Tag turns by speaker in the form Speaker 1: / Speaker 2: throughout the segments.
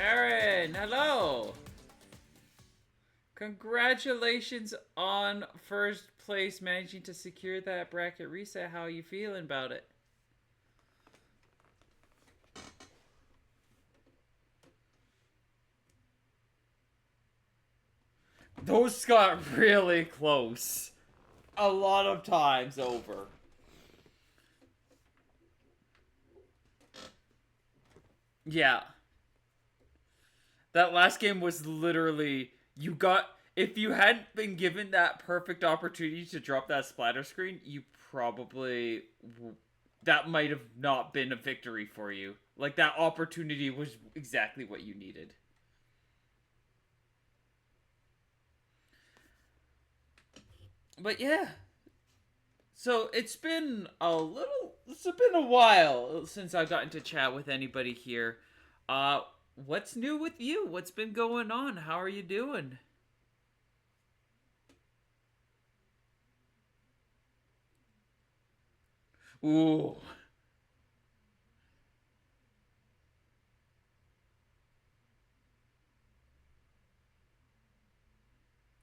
Speaker 1: Aaron, hello. Congratulations on first place, managing to secure that bracket reset. How are you feeling about it? Those got really close. A lot of times over. Yeah. That last game was literally you got if you hadn't been given that perfect opportunity to drop that splatter screen, you probably that might have not been a victory for you. Like that opportunity was exactly what you needed. But yeah. So it's been a while since I've gotten to chat with anybody here. Uh what's new with you? What's been going on? How are you doing? Ooh.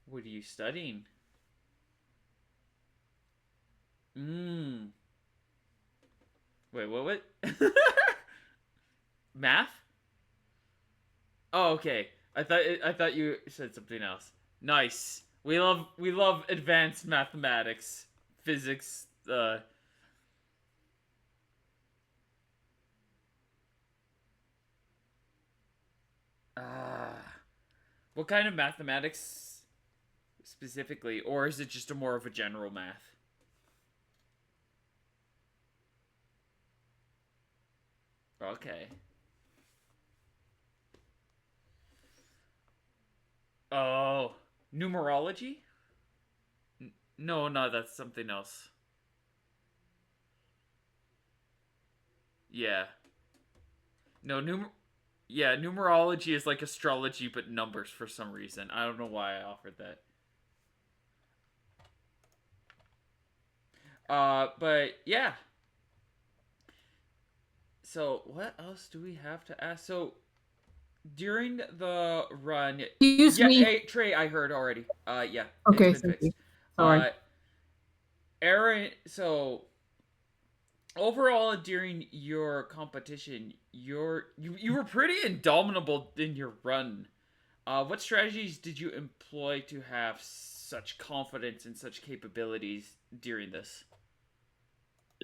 Speaker 1: What are you studying? Mmm. Wait, what? Math? Oh, okay. I thought you said something else. Nice. We love advanced mathematics, physics. Ah. What kind of mathematics specifically, or is it just a more of a general math? Okay. Oh, numerology? No, no, that's something else. Yeah. No, yeah, numerology is like astrology but numbers for some reason. I don't know why I offered that. But yeah. So what else do we have to ask? So during the run,
Speaker 2: Excuse
Speaker 1: yeah,
Speaker 2: me.
Speaker 1: hey Trey, I heard already. Yeah, it's
Speaker 2: Okay,
Speaker 1: been
Speaker 2: thank you.
Speaker 1: fixed.
Speaker 2: Sorry.
Speaker 1: Uh, Aaron, so overall during your competition, you were pretty indomitable in your run. What strategies did you employ to have such confidence and such capabilities during this?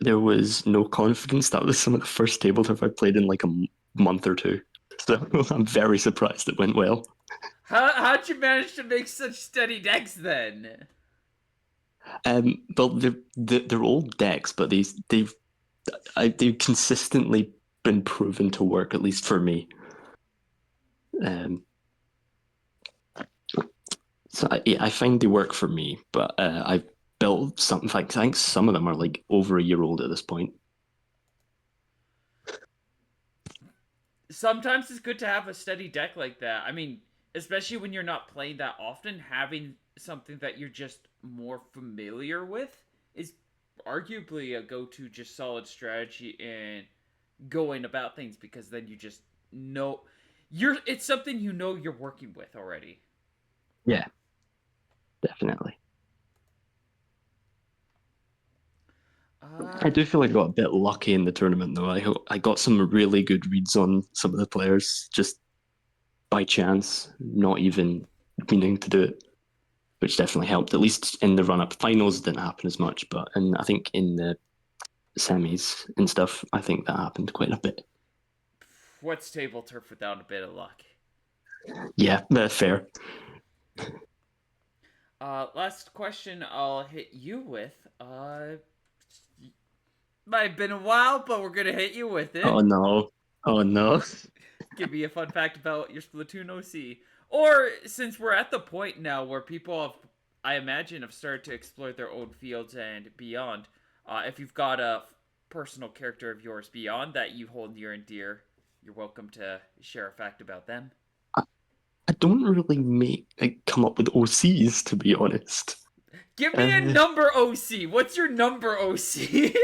Speaker 3: There was no confidence. That was some of the first tabletop I played in like a month or two. So I'm very surprised it went well.
Speaker 1: How'd you manage to make such steady decks then?
Speaker 3: Well, they're old decks, but they've consistently been proven to work, at least for me. Um, so yeah, I find they work for me, but I've built something. Like, I think some of them are like over a year old at this point.
Speaker 1: Sometimes it's good to have a steady deck like that. I mean, especially when you're not playing that often, having something that you're just more familiar with is arguably a go-to just solid strategy in going about things because then you just know you're it's something you know you're working with already.
Speaker 3: Yeah, definitely. I
Speaker 1: Uh
Speaker 3: do feel like I got a bit lucky in the tournament, though. I got some really good reads on some of the players just by chance, not even meaning to do it, which definitely helped. At least in the run up, finals didn't happen as much, but and I think in the semis and stuff, I think that happened quite a bit.
Speaker 1: what's table turf without a bit of luck?
Speaker 3: Yeah, fair.
Speaker 1: Last question I'll hit you with. Might have been a while, but we're gonna hit you with
Speaker 3: Oh
Speaker 1: it.
Speaker 3: no, oh no.
Speaker 1: Give me a fun fact about your Splatoon OC. Or since we're at the point now where people have, I imagine, have started to explore their own fields and beyond, if you've got a personal character of yours beyond that you hold near and dear, you're welcome to share a fact about them.
Speaker 3: I, I don't really come up with OCs to be honest.
Speaker 1: Give me a
Speaker 3: Uh,
Speaker 1: number OC. What's your number OC?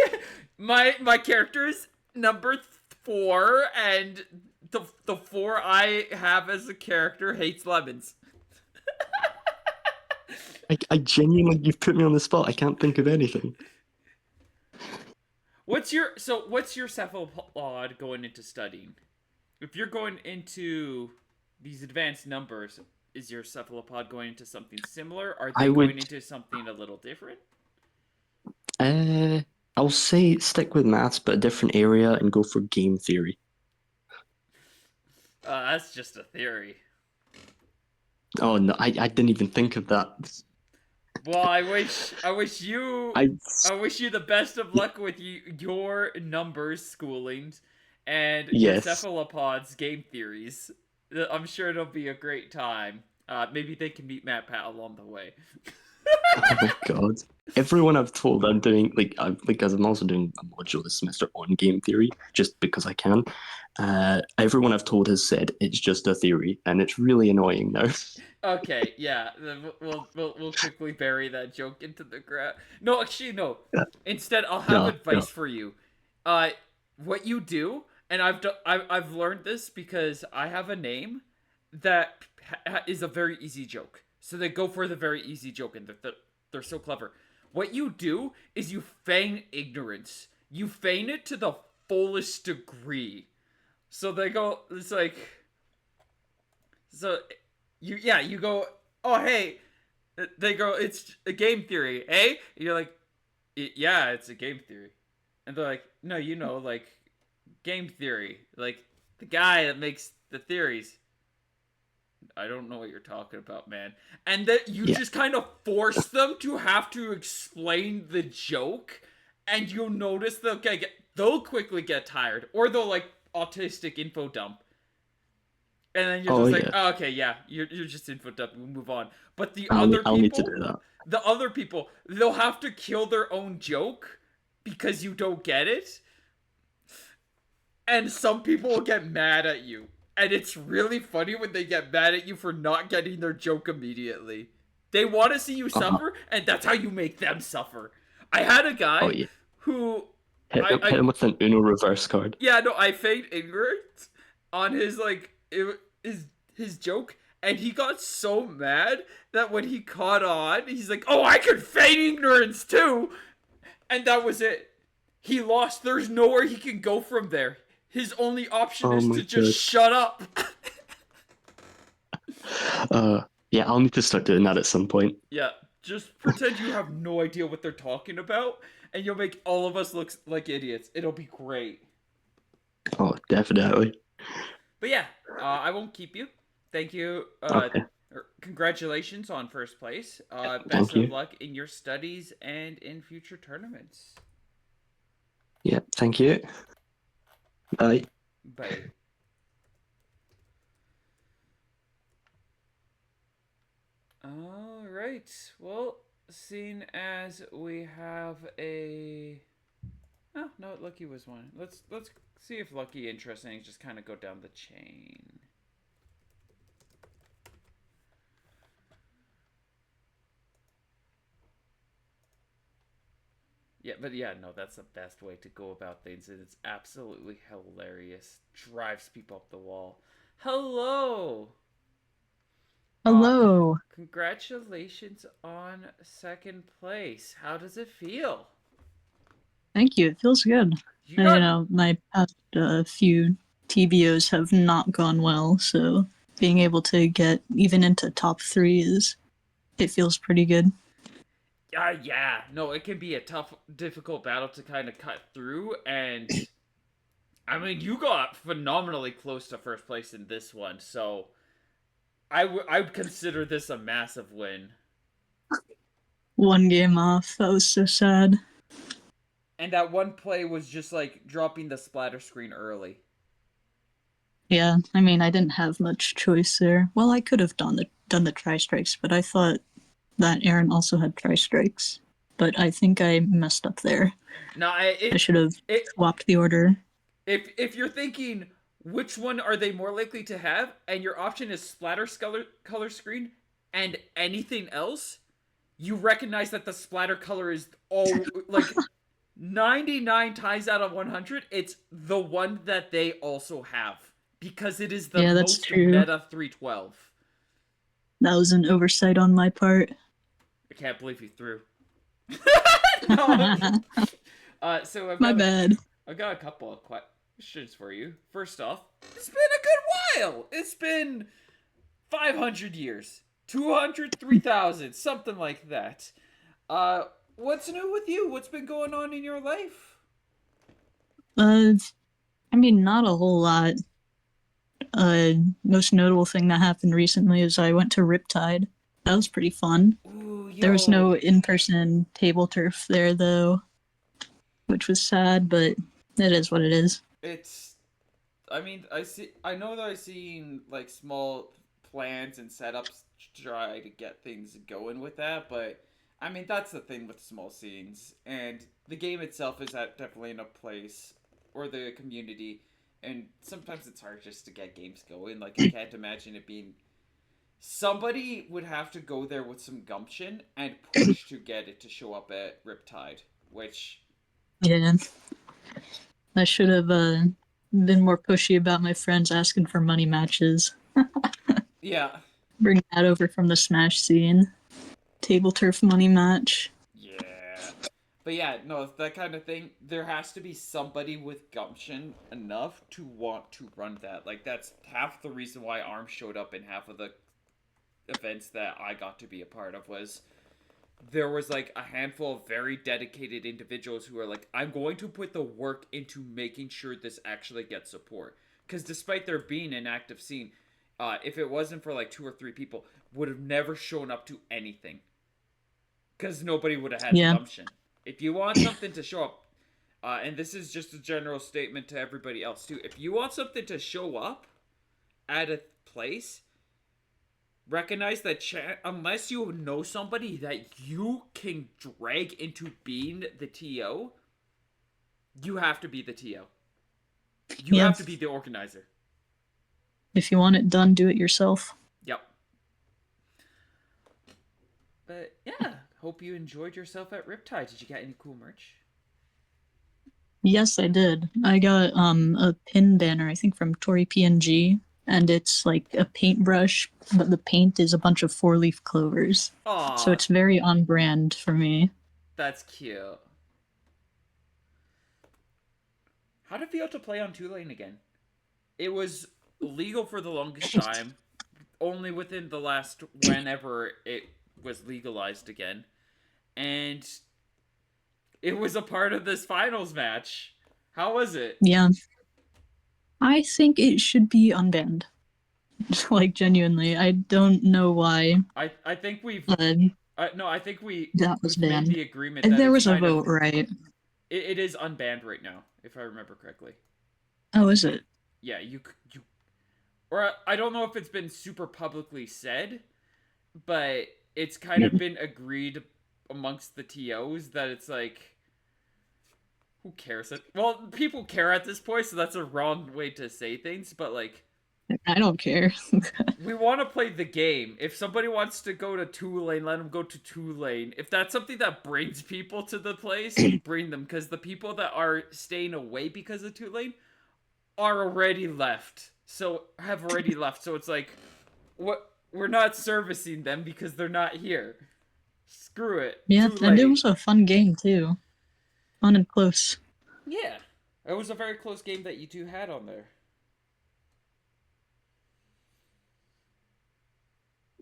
Speaker 1: My character is number 4, and the four I have as a character hates lemons.
Speaker 3: I genuinely, you've put me on the spot. I can't think of anything.
Speaker 1: What's your cephalopod going into studying? If you're going into these advanced numbers, is your cephalopod going into something similar? Are
Speaker 3: I
Speaker 1: they going
Speaker 3: would,
Speaker 1: into something a little different?
Speaker 3: uh, I'll say stick with maths, but a different area and go for game theory.
Speaker 1: That's just a theory.
Speaker 3: Oh no, I didn't even think of that.
Speaker 1: Well,
Speaker 3: I,
Speaker 1: I wish you the best of luck with your numbers schoolings and your
Speaker 3: yes.
Speaker 1: cephalopods game theories. I'm sure it'll be a great time. Maybe they can meet Matt Pat along the way.
Speaker 3: Oh God. Everyone I've told I'm doing because I'm also doing a module this semester on game theory just because I can. Everyone I've told has said it's just a theory, and it's really annoying now.
Speaker 1: Okay, yeah, then we'll quickly bury that joke into the ground. No, actually, no. Instead, I'll have
Speaker 3: Yeah, yeah.
Speaker 1: advice for you. Uh, what you do, and I've learned this because I have a name that is a very easy joke. So they go for the very easy joke, and they're so clever. What you do is you feign ignorance. You feign it to the fullest degree. So they go. It's like so you go, oh hey, they go, it's a game theory, eh? And you're like, yeah, it's a game theory, and they're like, no, like game theory, like the guy that makes the theories. I don't know what you're talking about, man. And that you
Speaker 3: Yeah.
Speaker 1: just kind of force them to have to explain the joke, and you'll notice they'll quickly get tired, or they'll like autistic info dump. And then you're
Speaker 3: Oh
Speaker 1: just like,
Speaker 3: yeah.
Speaker 1: oh, okay, yeah, you're just info dump. We'll move on. But
Speaker 3: I'll need to do that.
Speaker 1: the other people, they'll have to kill their own joke because you don't get it, and some people will get mad at you. And it's really funny when they get mad at you for not getting their joke immediately. They want to see you
Speaker 3: Uh-huh.
Speaker 1: suffer, and that's how you make them suffer. I had a
Speaker 3: Oh
Speaker 1: guy
Speaker 3: yeah.
Speaker 1: who
Speaker 3: Hit him with an Uno reverse card.
Speaker 1: yeah, no, I feigned ignorance on his his joke, and he got so mad that when he caught on, he's like, "Oh, I could feign ignorance too," and that was it. He lost. There's nowhere he can go from there. His only option
Speaker 3: Oh
Speaker 1: is
Speaker 3: my
Speaker 1: to just
Speaker 3: God.
Speaker 1: shut up.
Speaker 3: Yeah, I'll need to start doing that at some point.
Speaker 1: Yeah, just pretend you have no idea what they're talking about, and you'll make all of us look like idiots. It'll be great.
Speaker 3: Oh, definitely.
Speaker 1: But yeah, I won't keep you. Thank you.
Speaker 3: Okay.
Speaker 1: Congratulations on first place. Best
Speaker 3: Thank
Speaker 1: of
Speaker 3: you.
Speaker 1: luck in your studies and in future tournaments.
Speaker 3: Yeah, thank you. Bye.
Speaker 1: Bye. All right. Well, seeing as we have a oh no, Lucky was one. Let's see if Lucky interesting. Just kind of go down the chain. Yeah, but yeah, no, that's the best way to go about things. It's absolutely hilarious. Drives people up the wall. Hello. Uh,
Speaker 2: Hello.
Speaker 1: Congratulations on second place. How does it feel?
Speaker 2: Thank you. It feels good.
Speaker 1: You
Speaker 2: You
Speaker 1: got
Speaker 2: know, my past few TBOs have not gone well, so being able to get even into top three it feels pretty good.
Speaker 1: yeah. No, it can be a tough, difficult battle to kind of cut through, and I mean, you got phenomenally close to first place in this one, so I would consider this a massive win.
Speaker 2: One game off. That was so sad.
Speaker 1: And that one play was just like dropping the splatter screen early.
Speaker 2: Yeah, I mean, I didn't have much choice there. Well, I could have done the tri strikes, but I thought that Aaron also had tri strikes. But I think I messed up there.
Speaker 1: No,
Speaker 2: I should have
Speaker 1: it
Speaker 2: swapped the order.
Speaker 1: if you're thinking which one are they more likely to have, and your option is splatter color screen and anything else, you recognize that the splatter color is all like 99 times out of 100, it's the one that they also have. because it is the
Speaker 2: Yeah, that's
Speaker 1: most
Speaker 2: true.
Speaker 1: meta 312.
Speaker 2: That was an oversight on my part.
Speaker 1: I can't believe you threw. No. So
Speaker 2: My bad.
Speaker 1: I've got a couple of questions for you. First off, it's been a good while. It's been 500 years, 200, 3,000, something like that. Uh, what's new with you? What's been going on in your life?
Speaker 2: Uh, I mean, not a whole lot. Most notable thing that happened recently is I went to Riptide. That was pretty fun.
Speaker 1: Ooh,
Speaker 2: There was
Speaker 1: yo,
Speaker 2: no in-person table turf there though, which was sad, but it is what it is.
Speaker 1: it's. I mean, I know that I've seen like small plans and setups to try to get things going with that, but I mean that's the thing with small scenes, and the game itself is at definitely in a place, or the community, and sometimes it's hard just to get games going. Like I can't imagine it being. Somebody would have to go there with some gumption and push to get it to show up at Riptide, which
Speaker 2: Yeah, I should have been more pushy about my friends asking for money matches.
Speaker 1: yeah,
Speaker 2: Bring that over from the Smash scene. Table turf money match.
Speaker 1: yeah. But yeah, no, that kind of thing. There has to be somebody with gumption enough to want to run that. Like that's half the reason why ARM showed up in half of the events that I got to be a part of was there was like a handful of very dedicated individuals who are like, I'm going to put the work into making sure this actually gets support. Because despite there being an active scene, if it wasn't for like two or three people, would have never shown up to anything. Because nobody would have had the
Speaker 2: Yeah.
Speaker 1: gumption. If you want something to show up, and this is just a general statement to everybody else too, if you want something to show up at a place, recognize that unless you know somebody that you can drag into being the TO, you have to be the TO. You
Speaker 2: Yeah.
Speaker 1: have to be the organizer.
Speaker 2: If you want it done, do it yourself.
Speaker 1: Yep. But yeah, hope you enjoyed yourself at Riptide. Did you get any cool merch?
Speaker 2: Yes, I did. I got a pin banner, I think from Tory PNG, and it's like a paintbrush, but the paint is a bunch of four-leaf clovers. So
Speaker 1: Aw,
Speaker 2: it's very on brand for me.
Speaker 1: that's cute. How'd it feel to play on 2 lane again? It was legal for the longest time, only within the last whenever it was legalized again. And it was a part of this finals match. How was it?
Speaker 2: Yeah. I think it should be unbanned. Like, genuinely. I don't know why
Speaker 1: I think we've
Speaker 2: uh,
Speaker 1: no, I think
Speaker 2: that was
Speaker 1: we've made
Speaker 2: banned.
Speaker 1: the agreement that
Speaker 2: There
Speaker 1: it's
Speaker 2: was a
Speaker 1: kind of
Speaker 2: vote, right?
Speaker 1: it is unbanned right now, if I remember correctly.
Speaker 2: Oh, is it?
Speaker 1: Yeah, you or I don't know if it's been super publicly said, but it's kind of been agreed amongst the TOs that it's like who cares? Well, people care at this point, so that's a wrong way to say things, but like
Speaker 2: I don't care.
Speaker 1: we want to play the game. If somebody wants to go to 2 lane, let them go to 2 lane. If that's something that brings people to the place, bring them. Because the people that are staying away because of 2 lane are already left. So have already left. So it's like, what? We're not servicing them because they're not here. Screw it.
Speaker 2: Yeah,
Speaker 1: Too
Speaker 2: and it
Speaker 1: late.
Speaker 2: was a fun game, too. Fun and close.
Speaker 1: Yeah, it was a very close game that you two had on there.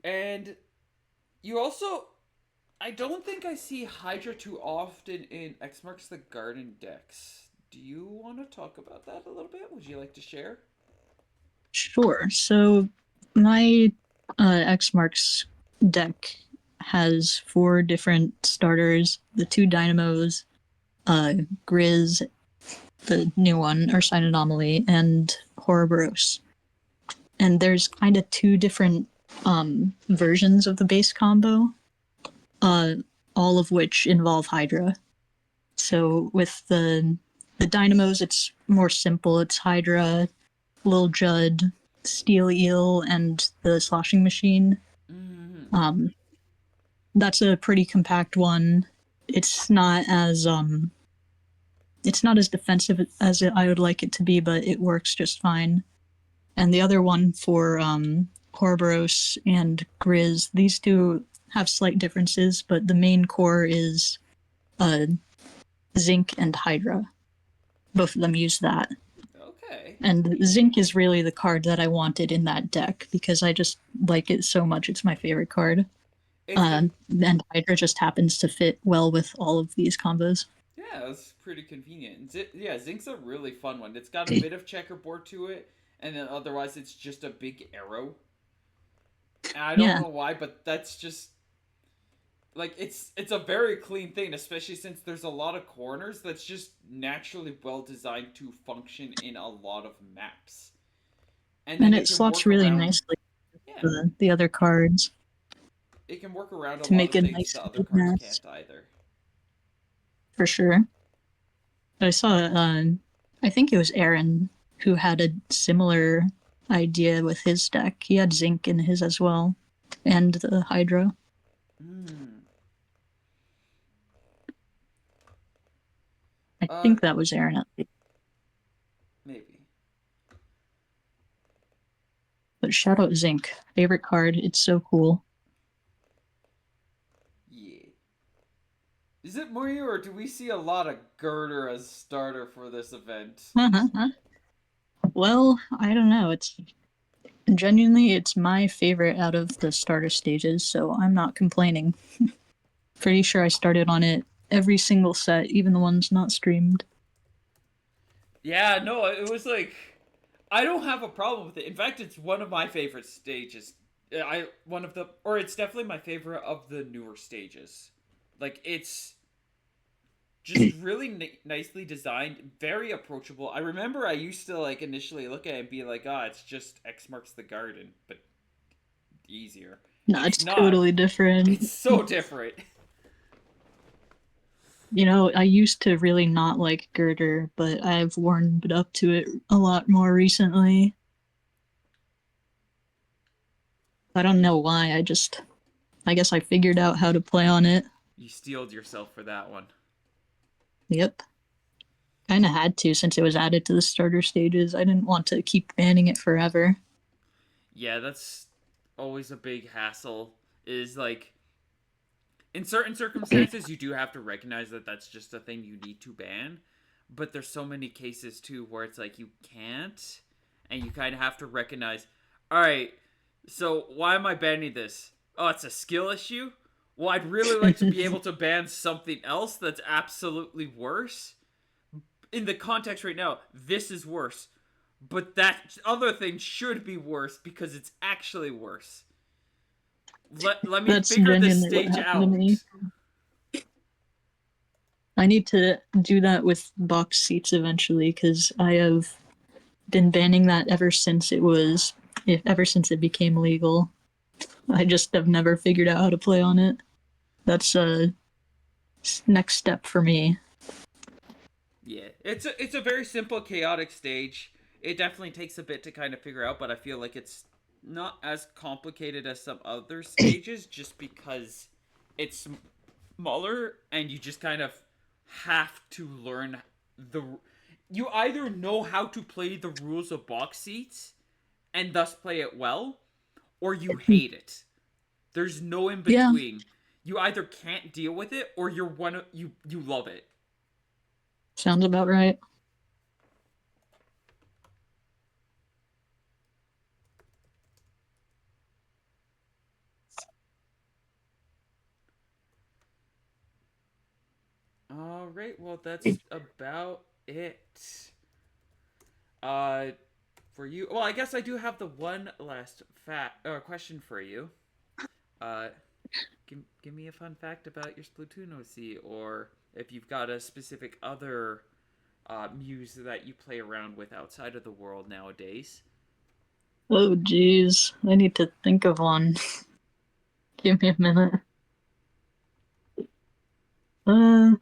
Speaker 1: And you also, I don't think I see Hydra too often in X Marks the Garden decks. Do you want to talk about that a little bit? Would you like to share?
Speaker 2: Sure. So my X Marks deck has four different starters: the two Dynamos, Grizz, the new one, Ursine Anomaly, and Horrorboros. And there's kind of two different versions of the base combo, uh, all of which involve Hydra. So with the Dynamos, it's more simple. It's Hydra, Lil Judd, Steel Eel, and the Sloshing Machine.
Speaker 1: Mm-hmm.
Speaker 2: That's a pretty compact one. It's not as defensive as I would like it to be, but it works just fine. and the other one for Corboros and Grizz. These two have slight differences, but the main core is uh, Zinc and Hydra. Both of them use that.
Speaker 1: Okay.
Speaker 2: And Zinc is really the card that I wanted in that deck because I just like it so much. It's my favorite card. And Hydra just happens to fit well with all of these combos.
Speaker 1: Yeah, it's pretty convenient. Yeah, Zinc's a really fun one. It's got a bit of checkerboard to it, and then otherwise it's just a big arrow. And I don't
Speaker 2: Yeah.
Speaker 1: know why, but that's just like it's a very clean thing, especially since there's a lot of corners that's just naturally well designed to function in a lot of maps. And then
Speaker 2: And
Speaker 1: it
Speaker 2: it
Speaker 1: can
Speaker 2: slots
Speaker 1: work
Speaker 2: really
Speaker 1: around,
Speaker 2: nicely
Speaker 1: yeah,
Speaker 2: with the other cards
Speaker 1: it can work around a
Speaker 2: to
Speaker 1: lot
Speaker 2: make
Speaker 1: of
Speaker 2: a
Speaker 1: things
Speaker 2: nice
Speaker 1: the other
Speaker 2: big
Speaker 1: cards
Speaker 2: match,
Speaker 1: can't either.
Speaker 2: for sure. I saw, I think it was Aaron who had a similar idea with his deck. He had Zinc in his as well, and the Hydra.
Speaker 1: Hmm.
Speaker 2: I
Speaker 1: Uh,
Speaker 2: think that was Aaron at least.
Speaker 1: maybe.
Speaker 2: But shout out Zinc. Favorite card. It's so cool.
Speaker 1: Yeah. Is it Muyu or do we see a lot of Girder as starter for this event?
Speaker 2: Well, I don't know. It's genuinely it's my favorite out of the starter stages, so I'm not complaining. Pretty sure I started on it every single set, even the ones not streamed.
Speaker 1: Yeah, no, it was like I don't have a problem with it. In fact, it's one of my favorite stages. It's definitely my favorite of the newer stages. Like it's just really nicely designed, very approachable. I remember I used to like initially look at it and be like, "Ah, it's just X marks the garden," but easier.
Speaker 2: No,
Speaker 1: It's
Speaker 2: it's
Speaker 1: not.
Speaker 2: totally different.
Speaker 1: It's so different.
Speaker 2: You know, I used to really not like Girder, but I've warmed up to it a lot more recently. I don't know why. I guess I figured out how to play on it.
Speaker 1: You steeled yourself for that one.
Speaker 2: Yep. Kind of had to since it was added to the starter stages. I didn't want to keep banning it forever.
Speaker 1: Yeah, that's always a big hassle. Is like in certain circumstances you do have to recognize that that's just a thing you need to ban, but there's so many cases too where it's like you can't, and you kind of have to recognize, all right, so why am I banning this? Oh, it's a skill issue. Well, I'd really like to be able to ban something else that's absolutely worse. In the context right now, this is worse, but that other thing should be worse because it's actually worse. Let me
Speaker 2: That's
Speaker 1: figure this
Speaker 2: genuinely what
Speaker 1: stage
Speaker 2: happened to
Speaker 1: out.
Speaker 2: me. I need to do that with box seats eventually because I have been banning that ever since it became legal. I just have never figured out how to play on it. That's a next step for me.
Speaker 1: Yeah, it's a very simple chaotic stage. It definitely takes a bit to kind of figure out, but I feel like it's not as complicated as some other stages just because it's smaller and you just kind of have to learn the you either know how to play the rules of box seats and thus play it well, or you hate it. There's no in
Speaker 2: Yeah,
Speaker 1: between. You either can't deal with it or you love it.
Speaker 2: sounds about right.
Speaker 1: All right, well that's about it. Uh for you. Well, I guess I do have the one last question for you. Uh give me a fun fact about your Splatoon OC, or if you've got a specific other muse that you play around with outside of the world nowadays.
Speaker 2: Oh, geez. I need to think of one. Give me a minute. Uh,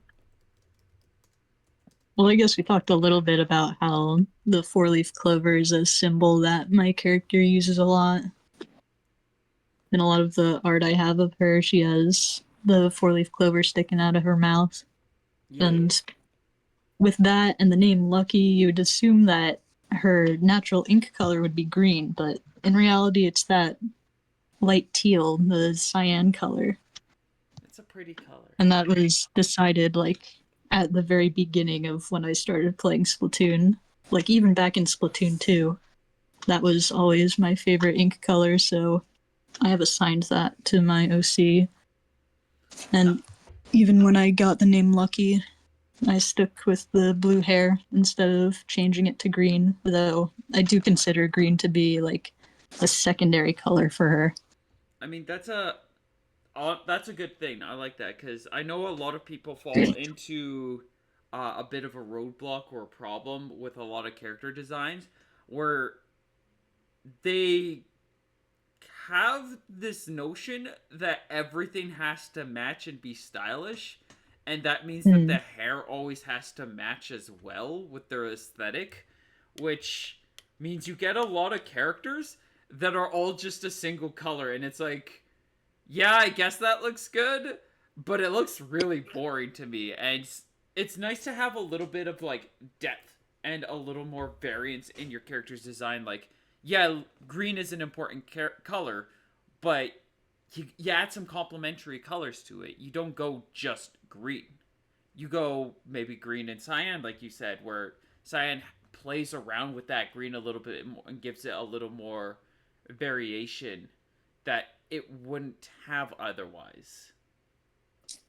Speaker 2: well, I guess we talked a little bit about how the four-leaf clover is a symbol that my character uses a lot. In a lot of the art I have of her, she has the four-leaf clover sticking out of her mouth.
Speaker 1: Yeah.
Speaker 2: And with that and the name Lucky, you would assume that her natural ink color would be green, but in reality, it's that light teal, the cyan color.
Speaker 1: It's a pretty color.
Speaker 2: And that was decided like at the very beginning of when I started playing Splatoon. Like even back in Splatoon 2, that was always my favorite ink color, so I have assigned that to my OC. And even when I got the name Lucky, I stuck with the blue hair instead of changing it to green, though I do consider green to be like a secondary color for her.
Speaker 1: I mean, that's a good thing. I like that because I know a lot of people fall into a bit of a roadblock or a problem with a lot of character designs where they have this notion that everything has to match and be stylish, and that means that the hair always has to match as well with their aesthetic, which means you get a lot of characters that are all just a single color, and it's like, yeah, I guess that looks good, but it looks really boring to me, and it's nice to have a little bit of like depth and a little more variance in your character's design. Like, yeah, green is an important color, but you add some complementary colors to it. You don't go just green. You go maybe green and cyan, like you said, where cyan plays around with that green a little bit more and gives it a little more variation that it wouldn't have otherwise.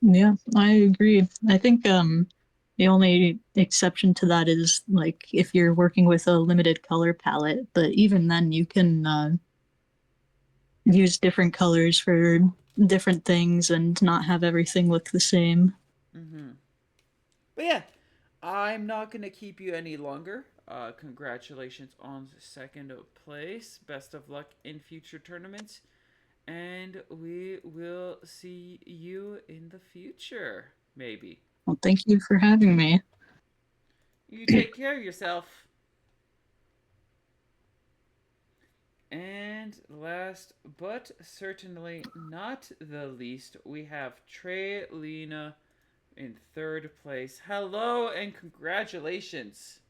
Speaker 2: Yeah, I agree. I think the only exception to that is like if you're working with a limited color palette, but even then you can use different colors for different things and not have everything look the same.
Speaker 1: Mm-hmm. But yeah, I'm not gonna keep you any longer. Congratulations on second place. Best of luck in future tournaments, and we will see you in the future. Maybe.
Speaker 2: Well, thank you for having me.
Speaker 1: You take care of yourself. And last but certainly not the least, we have Trey Lena in third place. Hello and congratulations.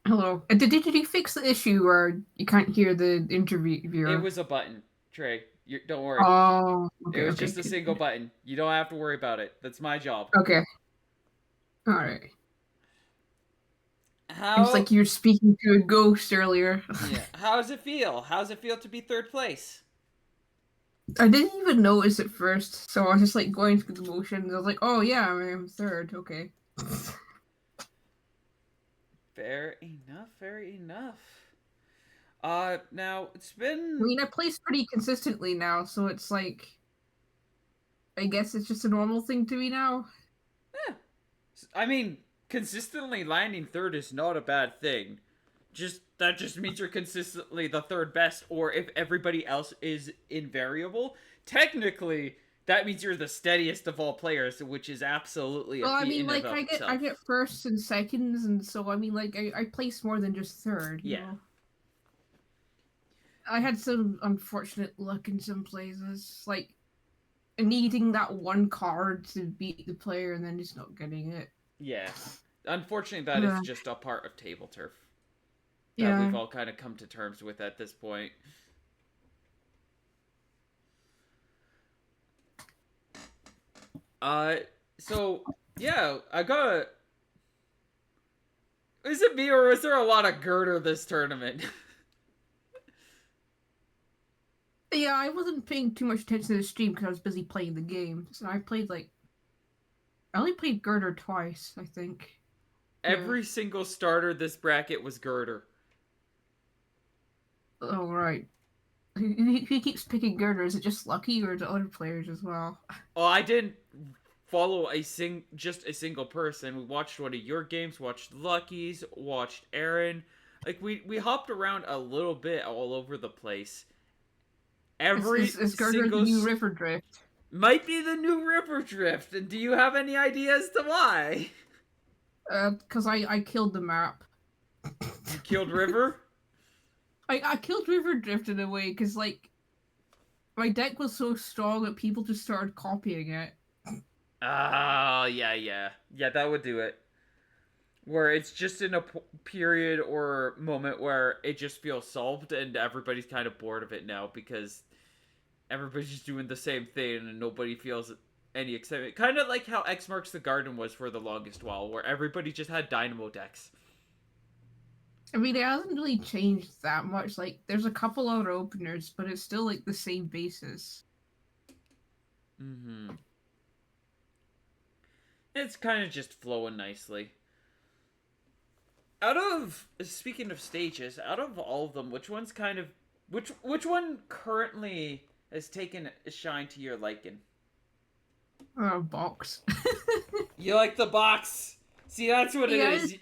Speaker 4: Hello. Did you fix the issue where you can't hear the interviewer?
Speaker 1: It was a button, Trey. Don't worry.
Speaker 4: Oh, okay.
Speaker 1: It was
Speaker 4: Okay,
Speaker 1: just a
Speaker 4: good.
Speaker 1: single button. You don't have to worry about it. That's my job.
Speaker 4: Okay. All right.
Speaker 1: How?
Speaker 4: It's like you were speaking to a ghost earlier.
Speaker 1: Yeah. How does it feel? How does it feel to be third place?
Speaker 4: I didn't even notice at first, so I was just like going through the motions. I was like, "Oh yeah, I'm third. Okay."
Speaker 1: Fair enough. Fair enough. Now it's been.
Speaker 4: I mean, I place pretty consistently now, so it's like, I guess it's just a normal thing to me now.
Speaker 1: Yeah. I mean, consistently landing third is not a bad thing. That just means you're consistently the third best, or if everybody else is invariable, technically that means you're the steadiest of all players, which is absolutely a
Speaker 4: Well, I
Speaker 1: feat
Speaker 4: mean,
Speaker 1: in
Speaker 4: like
Speaker 1: and of itself.
Speaker 4: I get firsts and seconds, and so I mean, like I place more than just third. You know? I had some unfortunate luck in some places, like needing that one card to beat the player and then just not getting it.
Speaker 1: Yeah. Unfortunately, that is just a part of Tableturf that we've all kind of come to terms with at this point. So, yeah, I got a... Is it me or is there a lot of girder this tournament?
Speaker 4: Yeah, I wasn't paying too much attention to the stream because I was busy playing the game. So I only played Girder twice, I think.
Speaker 1: Every single starter this bracket was girder.
Speaker 4: Oh, right. Who keeps picking Girder? Is it just Lucky or the other players as well?
Speaker 1: Oh, I didn't follow just a single person. We watched one of your games, watched Lucky's, watched Aaron. Like we hopped around a little bit all over the place.
Speaker 4: Is Girder the new River Drift?
Speaker 1: Might be the new River Drift. And do you have any ideas to why?
Speaker 4: Because I killed the map.
Speaker 1: You killed River?
Speaker 4: I killed River Drift in a way, because, like, my deck was so strong that people just started copying it.
Speaker 1: Oh, yeah. Yeah, that would do it. where it's just in a period or moment where it just feels solved and everybody's kind of bored of it now because everybody's just doing the same thing and nobody feels any excitement. Kind of like how X Marks the Garden was for the longest while, where everybody just had Dynamo decks.
Speaker 4: I mean, it hasn't really changed that much. Like, there's a couple other openers, but it's still like the same basis.
Speaker 1: Mm-hmm. It's kind of just flowing nicely. Speaking of stages, out of all of them, which one's kind of which one currently has taken a shine to your liking?
Speaker 4: Box.
Speaker 1: You like the box? See, that's what it
Speaker 4: Yeah,
Speaker 1: is.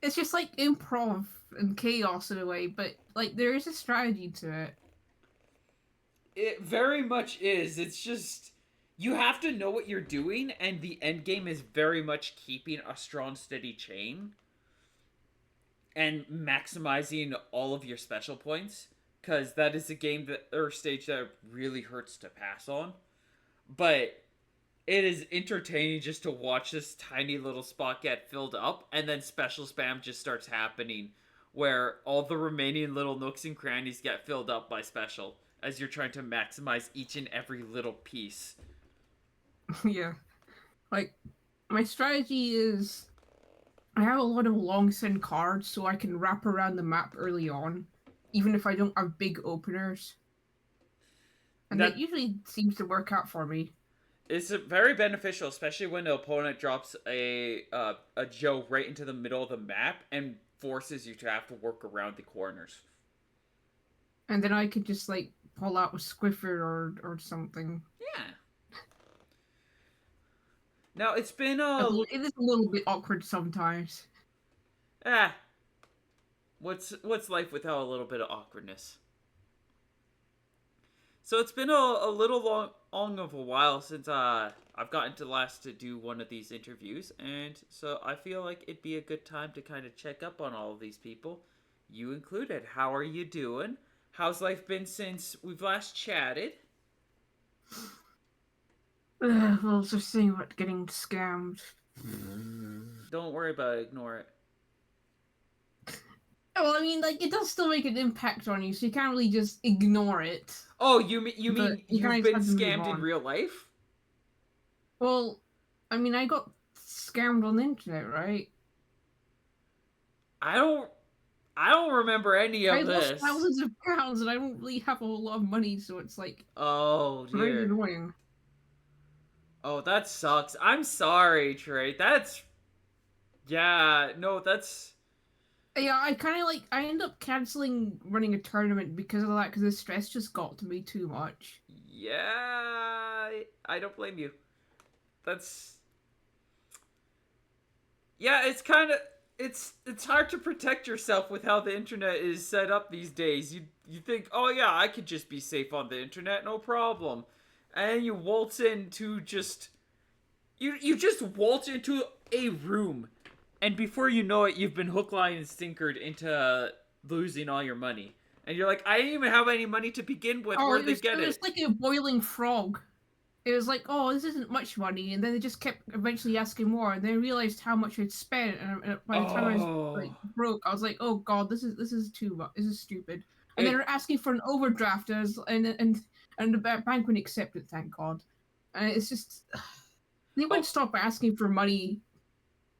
Speaker 4: it's just like improv and chaos in a way, but like there is a strategy to it.
Speaker 1: It very much is. It's just you have to know what you're doing, and the end game is very much keeping a strong, steady chain and maximizing all of your special points, because that is a game that or stage that really hurts to pass on. But it is entertaining just to watch this tiny little spot get filled up, and then special spam just starts happening, where all the remaining little nooks and crannies get filled up by special as you're trying to maximize each and every little piece.
Speaker 4: Yeah. Like, my strategy is I have a lot of long send cards so I can wrap around the map early on, even if I don't have big openers. And that usually seems to work out for me.
Speaker 1: It's very beneficial, especially when the opponent drops a Joe right into the middle of the map and forces you to have to work around the corners.
Speaker 4: And then I could just like pull out with Squiffer or something.
Speaker 1: Yeah. Now it's been
Speaker 4: it is a little bit awkward sometimes.
Speaker 1: What's life without a little bit of awkwardness? So it's been a little long of a while since I've gotten to last to do one of these interviews, and so I feel like it'd be a good time to kind of check up on all of these people, you included. How are you doing? How's life been since we've last chatted?
Speaker 4: Well, just saying about getting scammed.
Speaker 1: Don't worry about it. Ignore it.
Speaker 4: Well, I mean, like, it does still make an impact on you, so you can't really just ignore it.
Speaker 1: Oh, you mean you've been scammed in real life?
Speaker 4: Well, I mean, I got scammed on the internet, right?
Speaker 1: I don't remember any of this.
Speaker 4: I lost thousands of pounds, and I don't really have a whole lot of money, so it's like,
Speaker 1: oh dear,
Speaker 4: very annoying.
Speaker 1: Oh, that sucks. I'm sorry, Trey. That's yeah, no, that's
Speaker 4: Yeah, I end up canceling running a tournament because of that, because the stress just got to me too much.
Speaker 1: yeah. I don't blame you. That's yeah. It's kind of it's hard to protect yourself with how the internet is set up these days. You think, oh yeah, I could just be safe on the internet, no problem, and you waltz into just you just waltz into a room. And before you know it, you've been hook, line, and sinkered into losing all your money. And you're like, I didn't even have any money to begin with. Where'd they get it?
Speaker 4: It was like a boiling frog. It was like, oh, this isn't much money. And then they just kept eventually asking more. And then I realized how much I'd spent. And by the time I was like, broke, I was like, oh, God, this is too much. This is stupid. And they were asking for an overdraft. And the bank wouldn't accept it, thank God. And it's just... They wouldn't stop asking for money.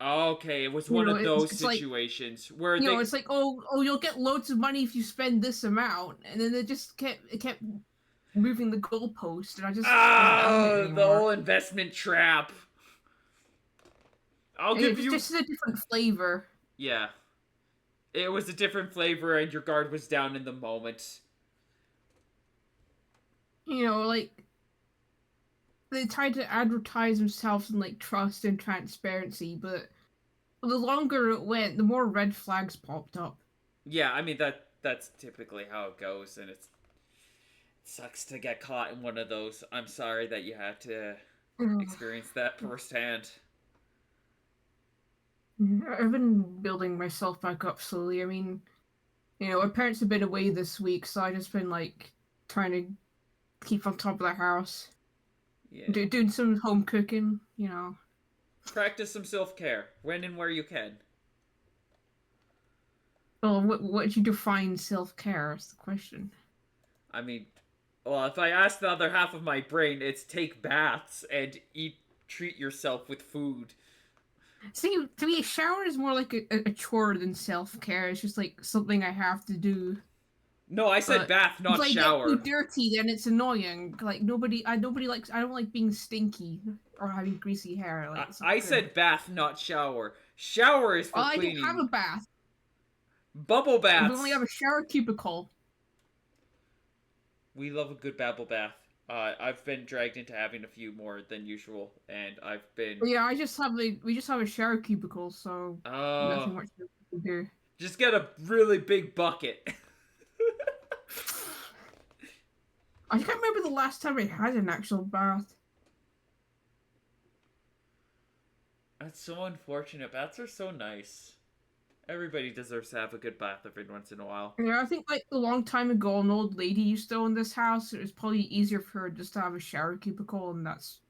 Speaker 1: Okay, it was one of those situations where
Speaker 4: it's like, oh, you'll get loads of money if you spend this amount, and then they just kept moving the goalpost, and I just
Speaker 1: the whole investment trap.
Speaker 4: It's just a different flavor.
Speaker 1: Yeah, it was a different flavor, and your guard was down in the moment.
Speaker 4: Like they tried to advertise themselves in like trust and transparency, but the longer it went, the more red flags popped up.
Speaker 1: Yeah, I mean that's typically how it goes, and it sucks to get caught in one of those. I'm sorry that you had to experience that firsthand.
Speaker 4: I've been building myself back up slowly. I mean, my parents have been away this week, so I just been like trying to keep on top of the house. Yeah. Doing some home cooking,
Speaker 1: Practice some self-care when and where you can.
Speaker 4: Well, what do you define self-care? Is the question.
Speaker 1: I mean, well, if I ask the other half of my brain, it's take baths and treat yourself with food.
Speaker 4: See, to me, a shower is more like a chore than self-care. It's just like something I have to do.
Speaker 1: No, I said
Speaker 4: But
Speaker 1: bath,
Speaker 4: if
Speaker 1: not
Speaker 4: I get too
Speaker 1: shower.
Speaker 4: dirty, then it's annoying. Like nobody likes. I don't like being stinky or having greasy hair. Like it's not
Speaker 1: I
Speaker 4: good.
Speaker 1: said bath, not shower. Shower is for
Speaker 4: Well, I don't have
Speaker 1: cleaning.
Speaker 4: a bath.
Speaker 1: Bubble
Speaker 4: We only
Speaker 1: baths.
Speaker 4: have a shower cubicle.
Speaker 1: We love a good babble bath. I've been dragged into having a few more than usual, and I've been.
Speaker 4: But yeah, we just have a shower cubicle, so nothing much to do.
Speaker 1: Just get a really big bucket.
Speaker 4: I can't remember the last time I had an actual bath.
Speaker 1: That's so unfortunate. Baths are so nice. Everybody deserves to have a good bath every once in a while.
Speaker 4: Yeah, I think like a long time ago, an old lady used to own this house. It was probably easier for her just to have a shower cubicle, and that's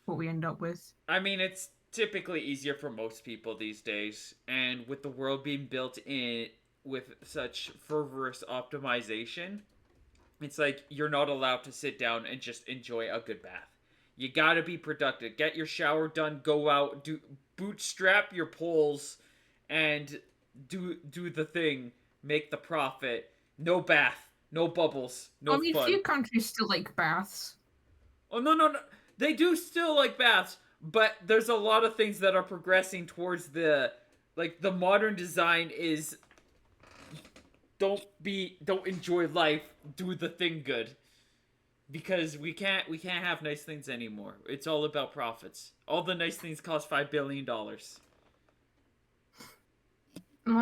Speaker 4: what we end up with.
Speaker 1: I mean, it's typically easier for most people these days, and with the world being built in with such fervorous optimization, it's like you're not allowed to sit down and just enjoy a good bath. You gotta be productive. Get your shower done. Go out. Do bootstrap your poles, and do the thing. Make the profit. No bath. No bubbles. No
Speaker 4: I mean,
Speaker 1: fun.
Speaker 4: few countries still like baths.
Speaker 1: Oh no. They do still like baths, but there's a lot of things that are progressing towards the modern design is don't enjoy life, do the thing good. Because we can't have nice things anymore. It's all about profits. All the nice things cost $5 billion.
Speaker 4: Well,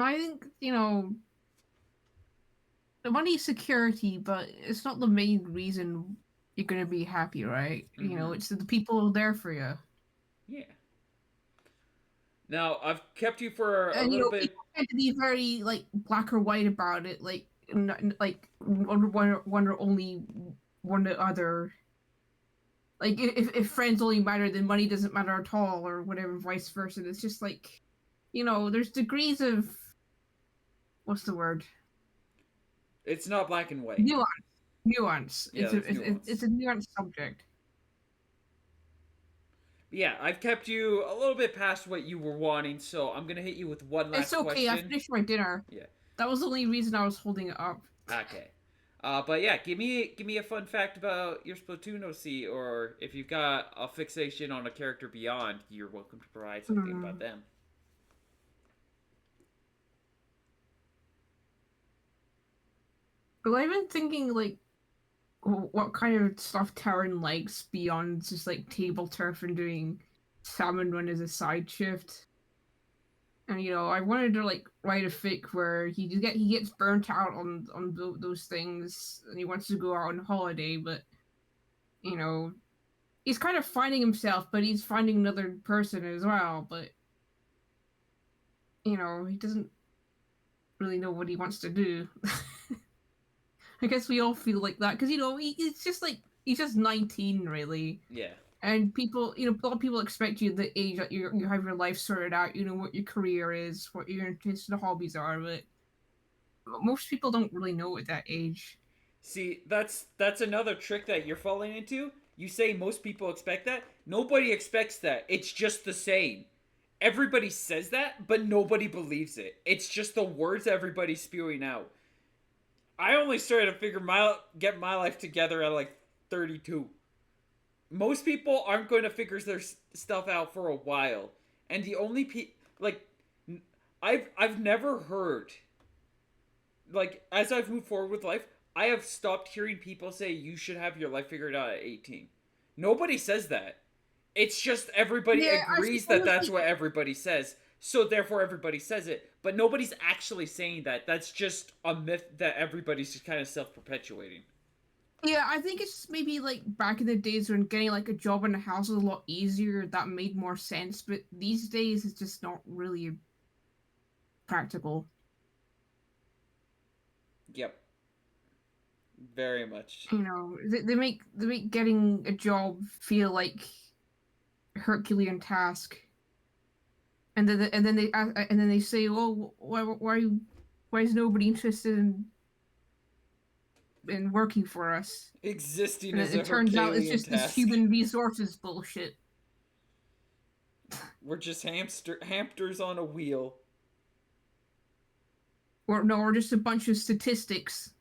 Speaker 4: I think, the money's security, but it's not the main reason you're gonna be happy, right? It's the people there for you.
Speaker 1: Yeah. Now, I've kept you for a
Speaker 4: And
Speaker 1: little bit.
Speaker 4: people tend to be very like black or white about it, like one or only one or other. Like if friends only matter, then money doesn't matter at all, or whatever, vice versa. It's just like, there's degrees of what's the word?
Speaker 1: It's not black and white.
Speaker 4: Nuance.
Speaker 1: Yeah,
Speaker 4: It's a nuanced subject.
Speaker 1: Yeah, I've kept you a little bit past what you were wanting, so I'm gonna hit you with one last question.
Speaker 4: It's okay. I finished my dinner.
Speaker 1: Yeah.
Speaker 4: That was the only reason I was holding it up.
Speaker 1: Okay. But yeah, give me a fun fact about your Splatoon OC, or if you've got a fixation on a character beyond, you're welcome to provide something about them.
Speaker 4: But I've been thinking like, what kind of stuff Taryn likes beyond just like Tableturf and doing Salmon Run as a side shift. And I wanted to like write a fic where he gets burnt out on those things, and he wants to go out on holiday, but he's kind of finding himself, but he's finding another person as well. But he doesn't really know what he wants to do. I guess we all feel like that because it's just like he's just 19, really.
Speaker 1: Yeah.
Speaker 4: And people, a lot of people expect you at the age that you have your life sorted out. You know what your career is, what your interests and hobbies are, but most people don't really know at that age.
Speaker 1: See, that's another trick that you're falling into. You say most people expect that. Nobody expects that. It's just the same. Everybody says that, but nobody believes it. It's just the words everybody's spewing out. I only started to get my life together at like 32. Most people aren't going to figure their stuff out for a while, and the only I've never heard, like, as I've moved forward with life, I have stopped hearing people say you should have your life figured out at 18. Nobody says that. It's just everybody agrees that that's what everybody says, so therefore everybody says it, but nobody's actually saying that. That's just a myth that everybody's just kind of self-perpetuating.
Speaker 4: Yeah, I think it's maybe like back in the days when getting like a job in a house was a lot easier. That made more sense, but these days it's just not really practical.
Speaker 1: Yep. Very much.
Speaker 4: They make getting a job feel like a Herculean task. and then they say, "Well, why is nobody interested in working for us?"
Speaker 1: Existing
Speaker 4: And
Speaker 1: is a
Speaker 4: it turns out it's
Speaker 1: Herculean
Speaker 4: just this
Speaker 1: task.
Speaker 4: human resources bullshit.
Speaker 1: We're just hamsters on a wheel.
Speaker 4: Or no, or just a bunch of statistics,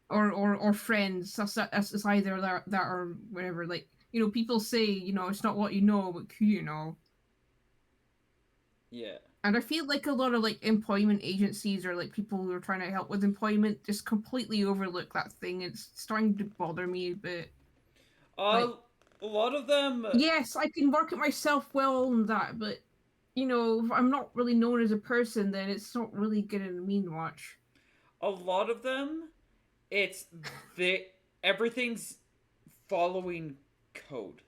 Speaker 4: or friends. That's either that or whatever. Like, people say, it's not what you know, but who you know.
Speaker 1: Yeah.
Speaker 4: And I feel like a lot of like employment agencies or like people who are trying to help with employment just completely overlook that thing. It's starting to bother me a bit.
Speaker 1: Uh,
Speaker 4: Like,
Speaker 1: a lot of them.
Speaker 4: yes, I can work it myself well and that, but if I'm not really known as a person, then it's not really gonna mean much.
Speaker 1: A lot of them. It's everything's following code.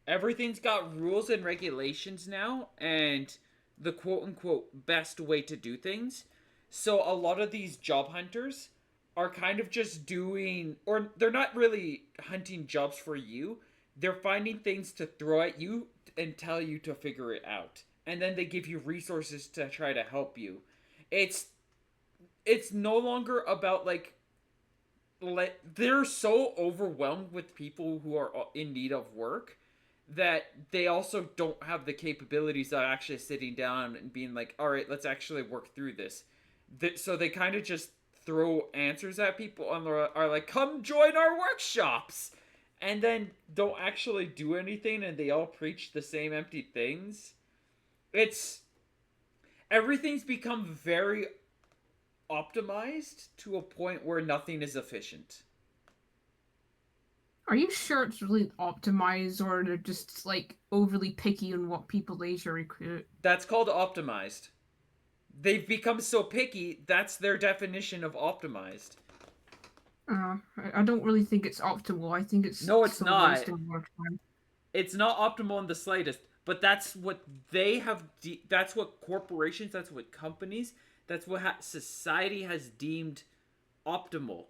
Speaker 1: Everything's got rules and regulations now, and the quote unquote best way to do things. So a lot of these job hunters are kind of just doing, or they're not really hunting jobs for you. They're finding things to throw at you and tell you to figure it out. And then they give you resources to try to help you. It's it's no longer about they're so overwhelmed with people who are in need of work that they also don't have the capabilities of actually sitting down and being like, all right, let's actually work through this. So they kind of just throw answers at people and are like, come join our workshops, and then don't actually do anything, and they all preach the same empty things. It's everything's become very optimized to a point where nothing is efficient.
Speaker 4: Are you sure it's really optimized, or they're just like overly picky on what people they should recruit?
Speaker 1: That's called optimized. They've become so picky, that's their definition of optimized.
Speaker 4: I don't really think it's optimal. I think it's
Speaker 1: No, it's
Speaker 4: still
Speaker 1: not.
Speaker 4: wasting more time.
Speaker 1: It's not optimal in the slightest, but that's what they have that's what corporations, that's what companies, that's what society has deemed optimal.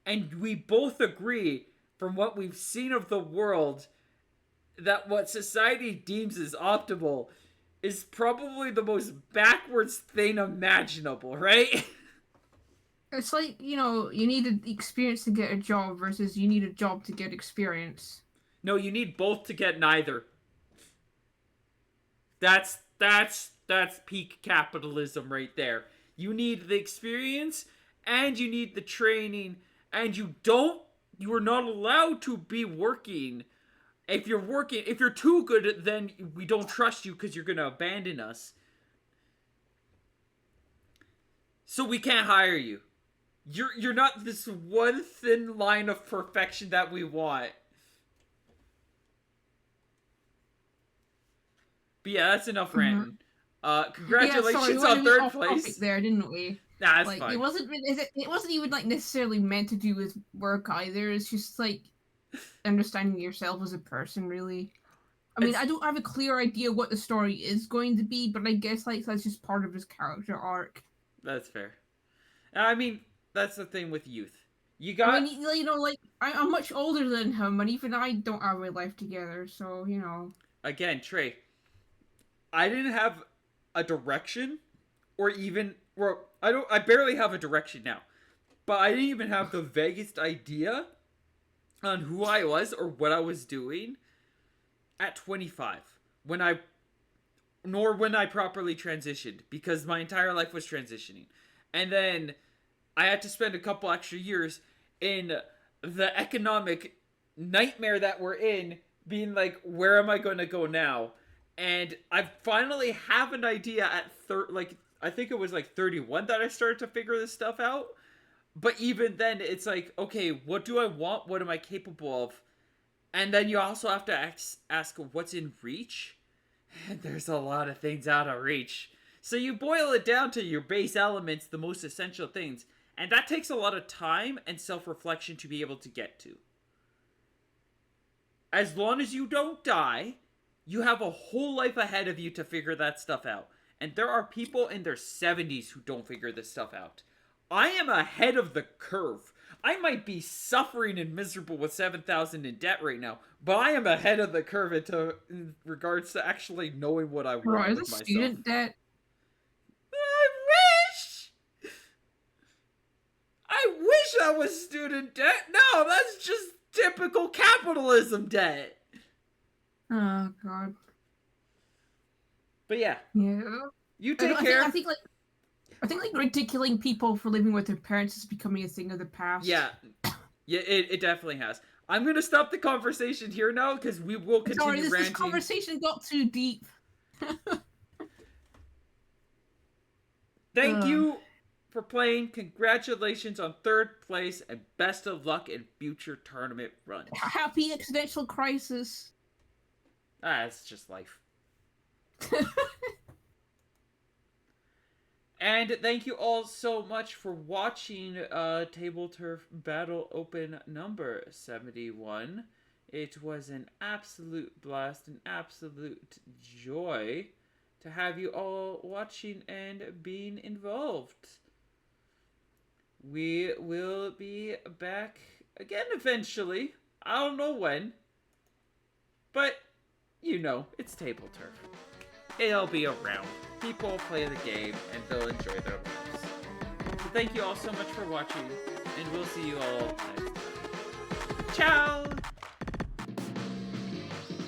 Speaker 1: And we both agree from what we've seen of the world that what society deems as optimal is probably the most backwards thing imaginable, right?
Speaker 4: It's like, you need experience to get a job versus you need a job to get experience.
Speaker 1: No, you need both to get neither. That's peak capitalism right there. You need the experience and you need the training, and you are not allowed to be working. If you're too good, then we don't trust you because you're going to abandon us. So we can't hire you. You're not this one thin line of perfection that we want. But yeah, that's enough ranting. Congratulations on third place.
Speaker 4: There, didn't we?
Speaker 1: Nah, that's fine.
Speaker 4: It wasn't even like necessarily meant to do with work either. It's just like understanding yourself as a person, really. I mean, I don't have a clear idea what the story is going to be, but I guess like that's just part of his character arc.
Speaker 1: That's fair. I mean, that's the thing with youth. You got.
Speaker 4: I mean, like I'm much older than him, and even I don't have my life together. So
Speaker 1: Again, Trey, I didn't have a direction, or even. Well, I barely have a direction now, but I didn't even have the vaguest idea on who I was or what I was doing at 25 when I properly transitioned, because my entire life was transitioning. And then I had to spend a couple extra years in the economic nightmare that we're in, being like, where am I going to go now? And I finally have an idea at I think it was like 31 that I started to figure this stuff out. But even then, it's like, okay, what do I want? What am I capable of? And then you also have to ask what's in reach. And there's a lot of things out of reach. So you boil it down to your base elements, the most essential things. And that takes a lot of time and self-reflection to be able to get to. As long as you don't die, you have a whole life ahead of you to figure that stuff out. And there are people in their 70s who don't figure this stuff out. I am ahead of the curve. I might be suffering and miserable with 7,000 in debt right now, but I am ahead of the curve in regards to actually knowing what I want
Speaker 4: Bro, is
Speaker 1: with
Speaker 4: this
Speaker 1: myself.
Speaker 4: student debt?
Speaker 1: I wish that was student debt. No, that's just typical capitalism debt.
Speaker 4: Oh god.
Speaker 1: But yeah, you take care.
Speaker 4: I think like ridiculing people for living with their parents is becoming a thing of the past.
Speaker 1: Yeah, it definitely has. I'm gonna stop the conversation here now because we will continue ranting.
Speaker 4: This conversation got too deep.
Speaker 1: Thank you for playing. Congratulations on 3rd place and best of luck in future tournament runs.
Speaker 4: Happy existential crisis.
Speaker 1: It's just life. And thank you all so much for watching Tableturf Battle Open number 71. It was an absolute blast, an absolute joy to have you all watching and being involved. We will be back again eventually. I don't know when. But, you know, it's Tableturf. It'll be around. People play the game and they'll enjoy their lives. So thank you all so much for watching, and we'll see you all next time. Ciao!